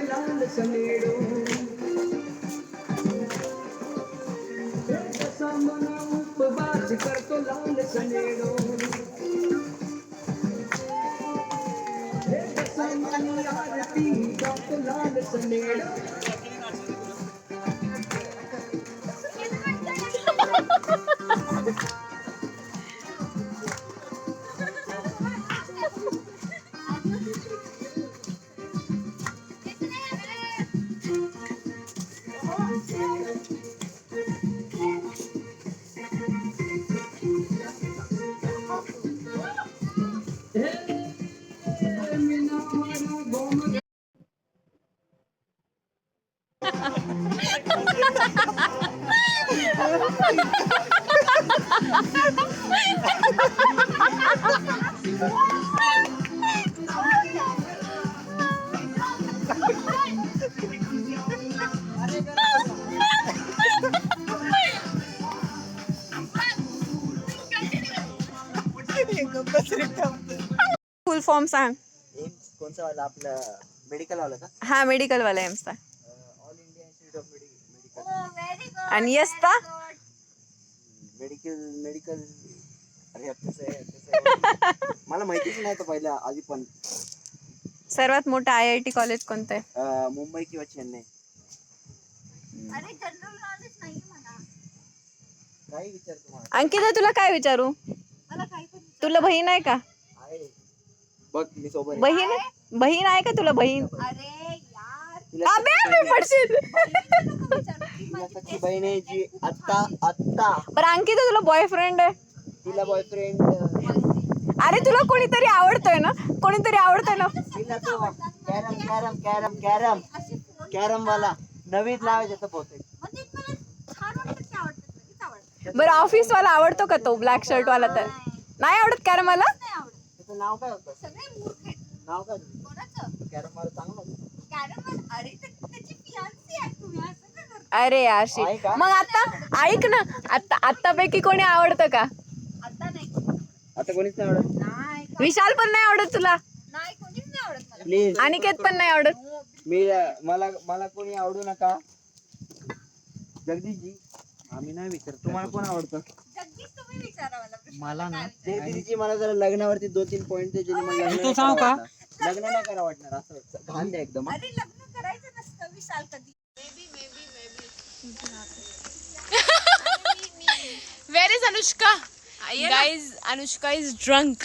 लाल सनेडो मना उपवास करतो लाल सनेडो मनी आरती करतो लाल सनेडो फुल फॉर्म सांग. कोणचा वाला आपला मेडिकल वाला का? हा मेडिकल वाला एम्सचा. All India institute of medical. आणि यस्ता मेडिकल अरे मला माहितीच नाही तर पहिला आधी पण. सर्वात मोठं IIT कॉलेज कोणतं आहे? मुंबई किंवा चेन्नई. अरे जनरल नॉलेज नाही मला. काही विचार तुम्हाला. अंकिता तुला काय विचारू? मला काही पण तुला बहीण आहे का? आहे बघ मी सोबत आहे. बहीण आहे का तुला बहीण? अरे यार अबे अबे पडशील. तिला सख्खी बहीण आहे जी आत्ता बरं अंकिता तुला बॉयफ्रेंड आहे? तिला बॉयफ्रेंड. अरे तुला कोणीतरी आवडतोय ना? तिला तो कॅरम वाला नवीन नाव आहे त्याचं बहुतेक. म्हणजे मला छान वाटतं की आवडतं लगेच आवडतं. बरं ऑफिस वाला आवडतो का तो ब्लॅक शर्ट वाला? तर नाही आवडत कारण मला. नाही आवडत. त्याचं नाव काय होतं? सगळे मूर्ख आहेत. नाव काय? कोणाचं? कॅरम वाला चांगलं होतं. कॅरम अरे त्याची फियांसी आहे तुम्ही असं काय करता? अरे यार आहे shit. का? मग आता ऐक ना, आत्तापैकी कोणी आवडतं का? आता नाही. आता कोणीच नाही आवडत. नाही विशाल पण नाही आवडत तुला? नाही कोणीच नाही आवडत मला. प्लीज अनिकेत पण नाही आवडत? मला कोणी आवडू नका. जगदीशजी आम्ही नाही विचार तुम्हाला कोण आवडतं? जगदीश तुम्ही विचारा मला प्रश्न. मला ना ते दीदीची मला जरा लग्नावरती 2-3 पॉइंट द्यायचे मला लग्न नाही करा वाटणार असं घाण द्या एकदम. अरे लग्न करायचं नसतं विशाल कधी. Where is Anushka? Guys, Anushka is drunk.